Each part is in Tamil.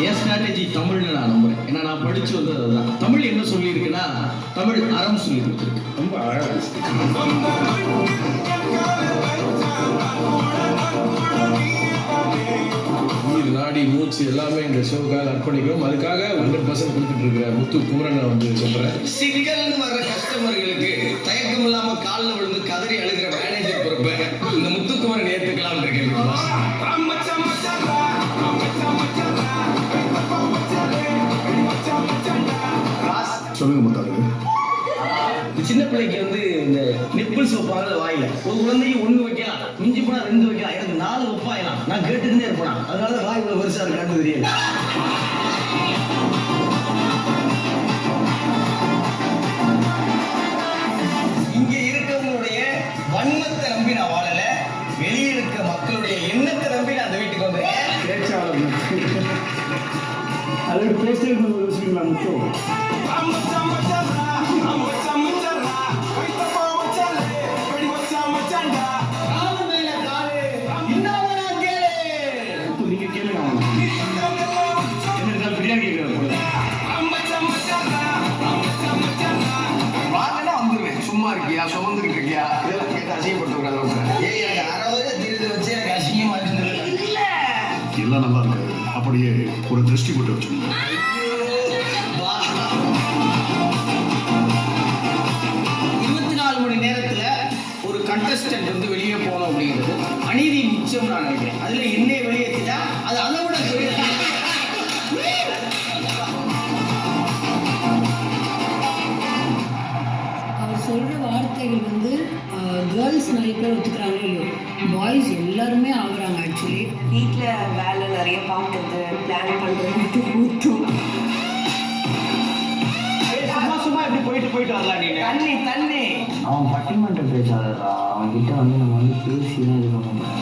என் ஸ்ட்ராட்டஜி தமிழ்னு நான் நம்புறேன். ஏன்னா நான் படிச்சு வந்து அதுதான். தமிழ் என்ன சொல்லியிருக்குன்னா தமிழ் அறம் சொல்லி கொடுத்துருக்கு. ரொம்ப அழகாக நாடி மூச்சு எல்லாமே இந்த ஷோக்காக அர்ப்பணிக்கிறோம். அதுக்காக 100% கொடுத்துட்டு இருக்கிற முத்து குமரனை வந்து சொல்றேன். சிங்கல்னு வர்ற கஸ்டமர்களுக்கு தயக்கம் இல்லாம காலில் விழுந்து கதறி அழுகிற மேனேஜர் பொறுப்பை இந்த முத்து குமரன் ஏற்றுக்கலாம் இருக்கேன். சொல்லுங்க முத்தாரு. சின்ன பிள்ளைக்கு வந்து இந்த நிப்பிள்ஸ் வைப்பாங்க வாயில. ஒரு குழந்தைக்கு 1 வைக்கலாம், மிஞ்சி போனா 2 வைக்கலாம், எனக்கு 4 வைப்பாயலாம். நான் கேட்டுக்கிட்டே இருப்பேன். அதனால வாய் இவ்வளவு பெருசா இருக்கான்னு தெரியல. இங்க இருக்கவங்களுடைய வன்மத்தை நம்பி நான் வாழல, வெளியே இருக்க மக்களுடைய எண்ணத்தை நம்பி நான் அந்த வீட்டுக்கு வந்தேன். அதோட பேசிட்டு யோசிக்கலாம் மட்டும். நீங்க கேளுங்க என்ன பிரியா கேட்கிறேன். வாங்கனா வந்துருவேன். சும்மா இருக்கியா, சுமந்துட்டு இருக்கியா, இதெல்லாம் கேட்டு அசிங்கப்பட்டு அளவுக்கு எனக்கு 60 தீர்த்து வச்சு எனக்கு அசிங்கமா இருந்தது இல்ல. எல்லாம் நல்லா இருக்காது, அப்படியே ஒரு திருஷ்டி போட்டு வச்சுக்கோங்க. 24 மணி நேரத்துல ஒரு கண்டஸ்டன்ட் வந்து வெளியே போனோம் அப்படிங்கிறது அநீதி நிச்சயம் நான் நினைக்கிறேன். அதுல என்னை வெளியேற்றிட்டா அது அதை விட அவர் சொல்ற வார்த்தைகள் வந்து கேர்ள்ஸ் நிறைய பேர் ஒத்துக்கிறாங்களோ இல்லையோ, பாய்ஸ் எல்லாருமே ஆகுறாங்க. ஆக்சுவலி வீட்டில் வேலை நிறைய பார்க்குறது, பிளான் பண்ணுறது ஊற்றும். சும்மா இப்படி போயிட்டு வரலாம். நீங்க தண்ணி தண்ணி அவன் பட்டிமன்றம் பேசாதடா. அவன் கிட்ட வந்து நம்ம வந்து பேசி தான் இது பண்ணணும்.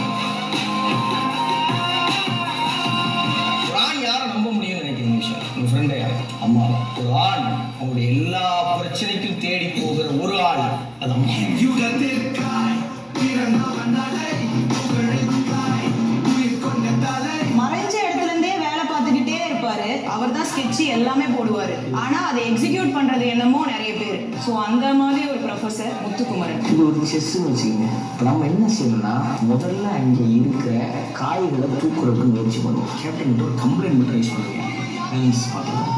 ஆண் யாரை நம்ப முடியும்னு நினைக்கிறீங்க விஷயம்? உங்க ஃப்ரெண்டு அம்மா. ஒரு ஆண் அவங்களுடைய எல்லா பிரச்சனைக்கும் தேடி போகிற ஒரு ஆள் அது அம்மா. மறைஞ்ச இடத்துல இருந்தே வேலை பார்த்துக்கிட்டே இருப்பாரு. அவர் தான் ஸ்கெட்சி எல்லாமே போடுவார். ஆனால் அதை எக்ஸிக்யூட் பண்ணுறது என்னமோ நிறைய பேர். ஸோ அந்த மாதிரி ஒரு ப்ரொஃபஸர் முத்துக்குமரன். இது ஒரு செஸ்ன்னு வச்சுக்கோங்க. இப்போ நம்ம என்ன செய்யணும்னா முதல்ல அங்கே இருக்கிற காய்களை தூக்குறதுக்கு முயற்சி பண்ணுவோம். கேப்டன் ஒரு கம்ப்ளைண்ட் மட்டும் ரைஸ் பண்ணுவீங்க.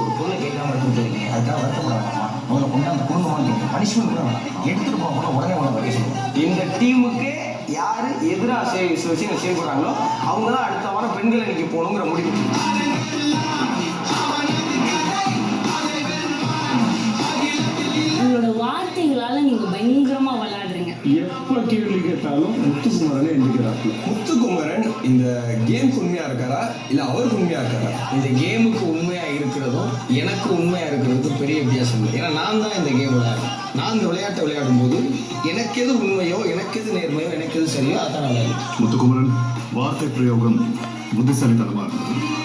ஒரு பொருளை கேட்காம எடுத்து தெரியுங்க, அதுக்காக வருத்தப்பட வேண்டாமா? அவங்களை கொண்டு அந்த குடும்பமாக கேட்க பனிஷ்மெண்ட் கூட வேணாம், எடுத்துகிட்டு போக உடனே வைக்க சொல்லுவோம். இந்த டீமுக்கு யாரு எதிராக விஷயங்கள் செயல்படுறாங்களோ அவங்க தான் அடுத்த வாரம் பெண்கள் இன்னைக்கு போகணுங்கிற முடிவு. உங்களோட வார்த்தைகளால் நீங்கள் பயங்கரமாக விளையாடுறீங்க. எப்போ கேள்வி கேட்டாலும் முத்துக்குமரனே எந்திக்கிறாரு. முத்துக்குமரன் இந்த கேமுக்கு உண்மையா இருக்காரா இல்ல அவருக்கு உண்மையா இருக்காரா? இந்த கேமுக்கு உண்மையா இருக்கிறதும் எனக்கு உண்மையா இருக்கிறதுக்கும் பெரிய வித்தியாசம் இல்லை. ஏன்னா நான் தான் இந்த கேம் விளையாடுறேன். நான் இந்த விளையாட்டை விளையாடும் போது எனக்கு எது உண்மையோ, எனக்கு எது நேர்மையோ, எனக்கு எது சரியோ அதான் நான் விளையாடுறேன். முத்துக்குமரன் வார்த்தை பிரயோகம் புத்திசாலித்தனமா இருந்தது.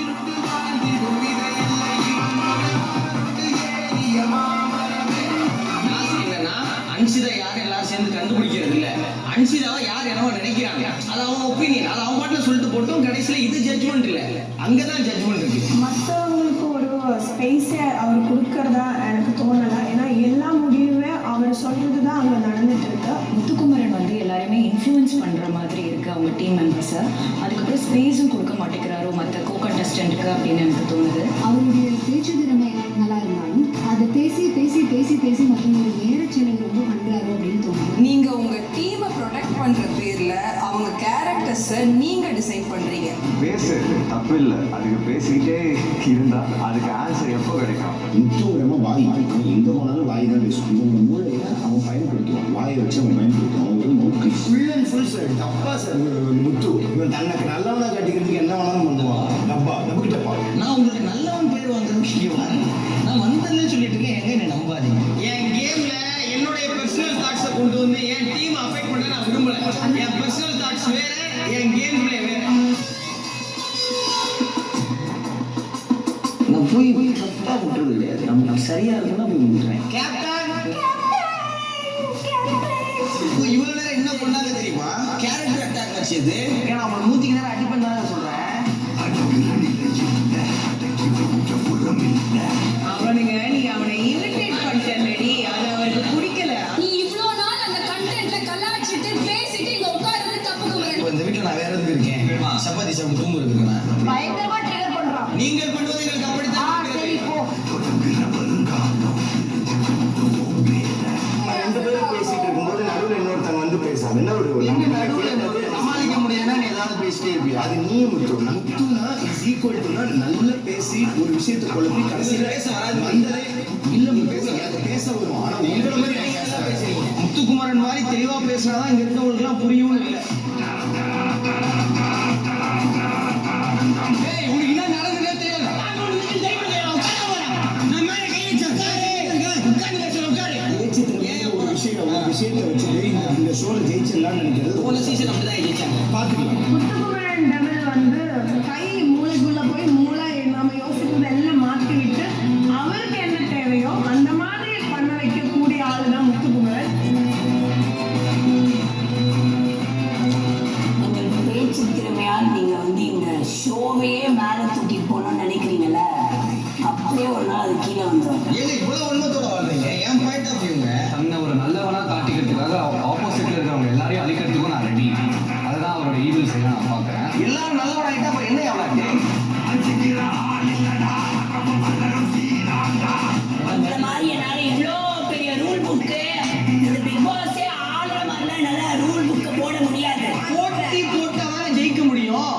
அன்சிதா யார் எல்லாரும் சேர்ந்து கண்டுபிடிக்கிறது இல்ல. அன்சிதாவை யார் என்னவோ நினைக்கிறாங்க, அது அவங்க ஒப்பீனியன். அது அவங்க பாட்டுல சொல்லிட்டு போட்டோம். கடைசியில இது ஜட்ஜ்மெண்ட் இல்ல, அங்கதான் ஜட்ஜ்மெண்ட் இருக்கு. மற்றவங்களுக்கு ஒரு ஸ்பேஸை அவர் கொடுக்கறதா எனக்கு தோணலை. ஏன்னா எல்லா முடிவுமே அவர் சொல்றது தான் அங்கே நடந்துட்டு இருக்கு. முத்துக்குமரன் வந்து எல்லாருமே இன்ஃப்ளூயன்ஸ் பண்ணுற மாதிரி இருக்குது அவங்க டீம் மெம்பர்ஸை. அதுக்கப்புறம் ஸ்பேஸும் கொடுக்க மாட்டேங்கிறாரோ மற்ற கோ கண்டஸ்டன்ட்டுக்கு அப்படின்னு எனக்கு தோணுது. அவருடைய பேச்சு திறமை நல்லா இருந்தாலும் அதை பேசி பேசி பேசி பேசி மற்றவங்க நேரச்செலவு ரொம்ப பண்ணுறாரோ அப்படின்னு தோணுது. நீங்கள் உங்கள் டீமை ப்ரொடெக்ட் பண்ணுற பேரில் அவங்க கேரக்டர்ஸை நீங்கள் டிசைட் பண்ணுறீங்க. பேசு தப்பு இல்லை, அதுக்கு பேசிக்கிட்டே இருந்தா அதுக்கு ஆன்சர் எப்போ கிடைக்கும்? முத்துவரமா வாய் எங்க போனாலும் வாய் தான் பேசும். இவங்க மூளையை அவன் பயன்படுத்துவான், வாயை வச்சு அவன் பயன்படுத்துவான். அவன் ஒரு நோக்கி ஃபுல் அண்ட் ஃபுல் சார் தப்பா சார். முத்து இவன் தனக்கு நல்லவனா கட்டிக்கிறதுக்கு என்ன வேணாலும் பண்ணுவான். டப்பா நமக்கு டப்பா. நான் உங்களுக்கு நல்லவன் பேர் வாங்குறதுக்கு நான் வந்தேன்னு சொல்லிட்டு இருக்கேன். எங்க என்ன நம்பாதீங்க. என் கேம்ல என்னுடைய பர்சனல் தாட்ஸை கொண்டு வந்து என் டீம் அஃபெக்ட் பண்ண நான் விரும்பல. என் பர்சனல் தாட்ஸ் வேற, என் கேம் பிளே வேற. நான் போய் தப்பாக விட்டுறது கிடையாது. நம்ம சரியாக இருக்குன்னா போய் விட்டுறேன். கேப்டன் இவ்வளவு நேரம் என்ன பண்ணாங்க தெரியுமா? கேரக்டர் அட்டாக் வச்சது. ஏன்னா அவன் 100க்கு நேரம் அடி பண்ணாங்க சொல்றேன். நீங்கள் பண்ணுவது எங்களுக்கு அப்படித்தான் சரி போ. நம்ம 2 பேரும் பேசிட்டு இருக்கும்போது நடுவில் இன்னொருத்தங்க வந்து பேசாது என்ன ஒரு சமாளிக்க முடியாதுன்னா நீ ஏதாவது பேசிட்டே இருப்பியா? அது நீ முத்துனா இஸ் ஈக்குவல் டுனா நல்லா பேசி ஒரு விஷயத்தை குழப்பி கடைசியில் பேச வராது. வந்ததே இல்ல அது பேச வரும் ஆனா உங்களை மாதிரி பேசுறீங்க. முத்துக்குமரன் மாதிரி தெளிவா பேசினாதான் இங்க இருக்கவங்களுக்கு எல்லாம் புரியவும் இல்லை. உனக்கு என்ன நடக்குதுன்னே தெரியாது. ஒரு விஷயத்தை வச்சுட்டு இந்த ஷோல ஜெயிச்சிடலாம்னு நினைக்கிறது போன சீசன் அப்படிதான் ஜெயிச்சாங்க. பாத்துக்கலாம். முத்துக்குமரன் டபுள் வந்து கை மூளைக்குள்ள போய் மூளை நம்ம யோசிக்கிறது எல்லாம் மாற்றி விட்டு அவருக்கு என்ன தேவையோ அந்த மாதிரி பண்ண வைக்கக்கூடிய ஆளு தான் முத்துக்குமரன். உங்கள் பேச்சு திறமையால் நீங்க வந்து இந்த ஷோவையே மேல தூக்கி போகணும்னு நினைக்கிறீங்கல்ல, அப்படியே ஒரு நாள் அது கீழே வந்துடும். ஏங்க இவ்வளவு உண்மத்தோட வாழ்றீங்க? என் பாயிண்ட் ஆஃப் வியூங்க. தன்னை ஒரு நல்லவனா காட்டிக்கிறதுக்காக ஆப்போசிட்ல இருக்கிறவங்க எல்லாரையும் அழிக்கிறதுக்கும் நான் ரெடி. அதுதான் அவரோட ஈவில் செய்ய நான் பார்க்குறேன். எல்லாரும் நல்லவன் ஆகிட்டா அப்புறம் என்ன எவ்வளோ? அந்த மாதிரி என்னால இவ்வளோ பெரிய ரூல் புக்கு இந்த பிக் பாஸே ஆடுற மாதிரிலாம் என்னால ரூல் புக்கை போட முடியாது. போட்டி போட்டாதான் ஜெயிக்க முடியும்.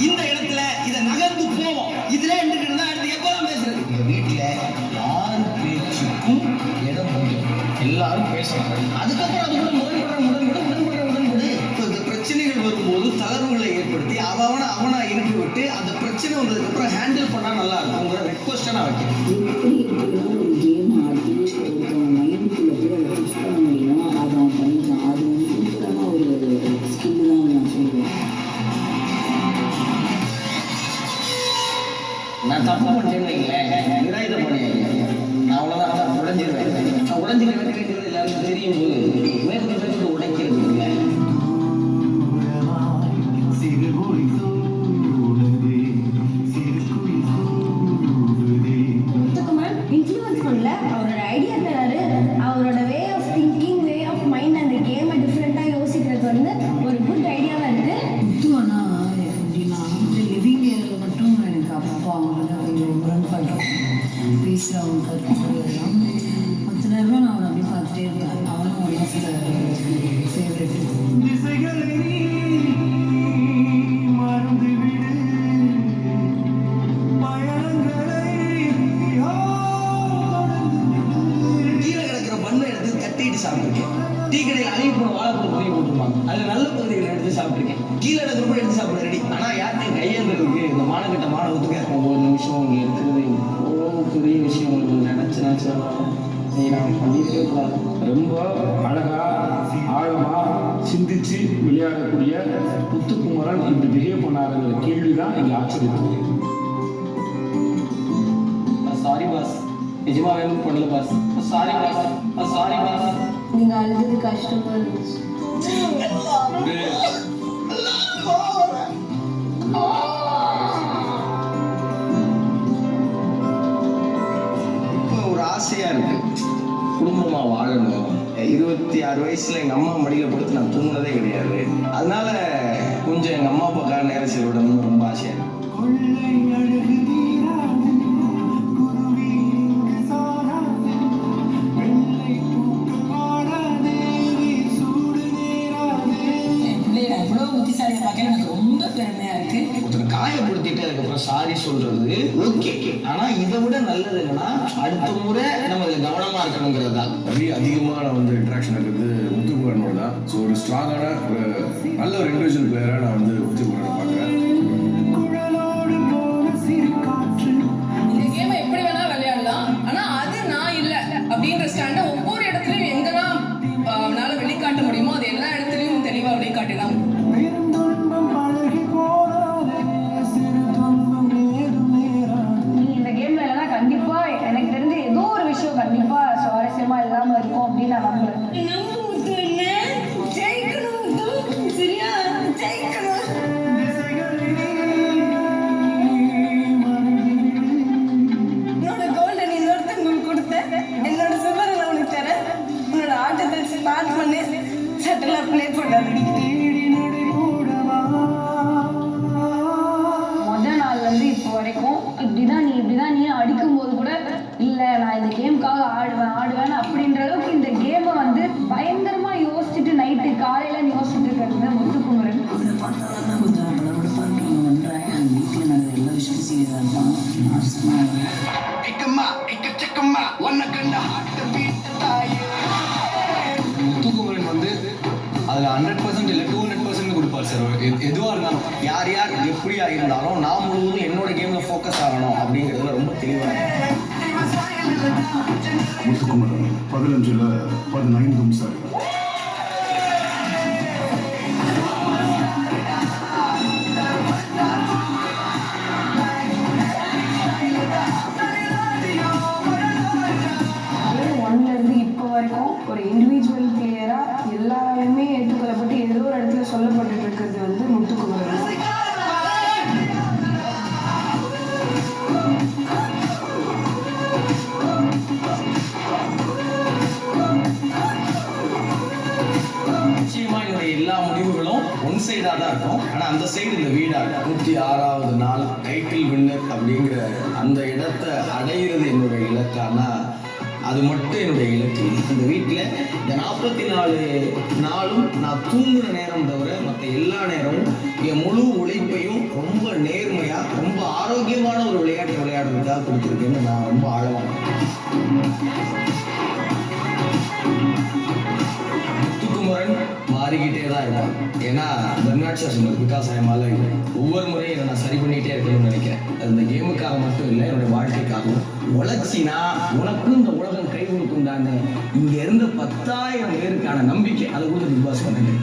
இந்த இடத்துல இதை நகர்ந்து போவோம். இதுல என்ன அடுத்து எப்பதான் பேசுறது? இந்த வீட்டுல யார் பேச்சுக்கும் இடம் முடியும். எல்லாரும் பேசுறாங்க. அதுக்கப்புறம் அது கூட முரண்படு. இந்த பிரச்சனைகள் வரும்போது தளர்வுகளை ஏற்படுத்தி அவனை இறக்கி விட்டு அந்த பிரச்சனை வந்ததுக்கு அப்புறம் ஹேண்டில் பண்ணா நல்லா இருக்கும். உங்களோட ரெக்வஸ்டா நான் வைக்கிறேன். எப்படி இருக்குன்னா ஒரு கேம் ஆடி ஒருத்தவங்க மைண்டுக்குள்ள போய் அதை ஃபிக்ஸ் பண்ண முடியுமோ அதை அவன் பண்ணிக்கலாம். அது வந்து சூப்பரான ஒரு ஸ்கில் தான் நான் சொல்லுவேன். நான் தப்பு பண்ணிட்டேன்னு வைங்களேன், நிராயுத பண்ணிடுறேன். நான் அவ்வளோதான் உடைஞ்சிருவேன். நான் உடைஞ்சிக்க வேண்டியது எல்லாருக்கும் தெரியும் போது மேற்கொண்டு உடைக்கிறது இல்லை. முத்துக்குமரன் இன்ஃப்ளூயன்ஸ் பண்ணல, அவரோட ஐடியா தராரு. அவரோட way of thinking, way of mind அந்த கேமை டிஃப்ரெண்ட்டாக யோசிக்கிறது வந்து ஒரு குட் ஐடியாவாக இருக்குது. முத்து அண்ணா எப்படின்னா லிவிங் ஏரியாவில் மட்டும் எனக்கு அப்பா அவங்களுக்கு கொஞ்சம் முரண்படுறோம் பேசுகிறவங்க கருத்து எல்லாம். மற்ற நேரம் நான் அவனை அப்படி பார்த்துட்டே இருப்பேன். அவனும் ஒன் ஆஃப் த ஃபேவரெட். கீழே கிடக்கிற பண்ணை எடுத்து கட்டிட்டு சாப்பிட்டுருக்கேன். டீ கடையில் அழிவு போன வாழைப்பழம் பொரிய போட்டுருப்பாங்க. அதுல நல்ல பகுதிகளை எடுத்து சாப்பிட்டுருக்கேன். கீழே கிடக்கிறப்ப எடுத்து சாப்பிட ரெடி. ஆனா யார்ட்டையும் கையேந்திருக்கு இந்த மானக்கட்ட மாணவத்துக்கு ஒவ்வொரு நிமிஷம் இங்க இருக்கிறது எவ்வளோ பெரிய விஷயம் உங்களுக்கு நினைச்சு நான் பண்ணிட்டே கூடாது. ரொம்ப அழகா ஆழமா சிந்திச்சு விளையாடக்கூடிய முத்துக்குமரன் இப்படி பிஹேவ் பண்ணாருங்கிற கேள்விதான் இங்க ஆச்சரியம். சாரி பாஸ், நிஜமா வேணும் பண்ணல பாஸ். Sorry boss. நீங்க அழுது கஷ்டமா இருந்துச்சு. இப்போ ஒரு ஆசையா இருக்கு, குடும்பமா வாழணும். 26 வயசுல எங்க அம்மா மடியில படுத்து நான் தூங்கினதே கிடையாது. அதனால கொஞ்சம் எங்க அம்மா அப்பாக்காக நேரம் செலவிடணும்னு ரொம்ப ஆசையா இருக்கு. எவ்வளோ புத்திசாலியை பார்க்க எனக்கு ரொம்ப பெருமையா இருக்கு. ஒருத்தர் காயப்படுத்திட்டு அதுக்கப்புறம் சாரி சொல்றது ஓகே. ஆனா இதை விட நல்லது என்னன்னா அடுத்த முறை நம்ம இதுல கவனமா இருக்கணுங்கிறது தான். நிறைய அதிகமாக நான் வந்து இன்ட்ராக்ஷன் இருக்கிறது முத்துக்குமரனோட தான். ஸோ ஒரு ஸ்ட்ராங்கான ஒரு நல்ல ஒரு இண்டிவிஜுவல் பிளேயராக நான் வந்து முத்துக்குமரனை பார்க்குறேன். இந்த கேமை எப்படி வேணா விளையாடலாம், ஆனா அது நான் இல்லை அப்படின்ற ஸ்டாண்டை ஒவ்வொரு இடத்துலையும் எங்கெல்லாம் அவனால வெளிக்காட்ட முடியுமோ அது எல்லா இடத்துலையும் தெளிவா வெளிக்காட்டினான். இந்த கேம்ல எல்லாம் கண்டிப்பா எனக்கு தெரிஞ்சு ஏதோ ஒரு விஷயம் கண்டிப்பா சுவாரஸ்யமா இல்லாம இருக்கும் அப்படின்னு நான் நம்புறேன். சரியா ஜெயிக்கணும். என்னோட கோல்டன் இன்னொருத்தங்க பாட்டெல்லாம் ப்ளே பண்ணாதடி. முதல் நாள்லேருந்து இப்போ வரைக்கும் இப்படிதான் நீ அடிக்கும்போது கூட இல்லை நான் இந்த கேமுக்காக ஆடுவேன் அப்படின்ற அளவுக்கு இந்த கேமை வந்து பயங்கரமாக யோசிச்சுட்டு நைட்டு காலையில் யோசிச்சுட்டு இருக்கிறது முத்துக்குமரன். அவரை பார்த்தா தான் கொஞ்சம் படபடப்பா இருக்கு பண்ணுறேன். என் வீட்டில் நடக்கிற எல்லா விஷயமும் சீரியஸாக இருப்பான். முத்துக்குமரன் வந்து அதில் 100% இல்லை 200% கொடுப்பார் சார். எதுவாக இருந்தாலும் யார் யார் எப்படியா இருந்தாலும் நான் முழுவதும் என்னோட கேம்ல ஃபோக்கஸ் ஆகணும் அப்படிங்கிறதுல ரொம்ப தெளிவாக முத்துக்குமரன் 15ல் 15 நிமிஷம். ஒன்லேருந்து இப்போ வரைக்கும் ஒரு இண்டிவிஜுவல் பிளேயராக எல்லாருமே ஏற்றுக்கொள்ளப்பட்டு ஏதோ ஒரு இடத்துல சொல்லப்பட்டு இருக்கிறது வந்து முத்துக்குமரன். நிச்சயமா என்னுடைய எல்லா முடிவுகளும் ஒன் சைடாக தான் இருக்கும். ஆனால் அந்த சைடு இந்த வீடாக 106வது நாள் டைட்டில் வின்னர் அப்படிங்கிற அந்த இடத்தை அடையிறது என்னுடைய இலக்கானா அது மட்டும் என்னுடைய இலக்கு. இந்த வீட்டில் இந்த 44 நாளும் நான் தூங்குற நேரம் தவிர மற்ற எல்லா நேரமும் என் முழு உழைப்பையும் ரொம்ப நேர்மையாக ரொம்ப ஆரோக்கியமான ஒரு விளையாட்டு விளையாடுறதுக்காக கொடுத்துருக்கேன்னு நான் ரொம்ப ஆழமாக. முத்துக்குமரன் மாறிக்கிட்டே தான் இருப்பான். ஏன்னா பெர்னாட் சார் சொன்னது பிகாஸ் ஐமால ஒவ்வொரு முறையும் என்னை நான் சரி பண்ணிகிட்டே இருக்கணும்னு நினைக்கிறேன். அது இந்த கேமுக்காக மட்டும் இல்லை, என்னுடைய வாழ்க்கைக்காகவும். உழைச்சினா உனக்கும் இந்த உலகம் கை கொடுக்கும் தானே இங்க இருந்து 10,000 பேருக்கான நம்பிக்கை அதை கொடுத்து பிக் பாஸ் பண்ணுங்க.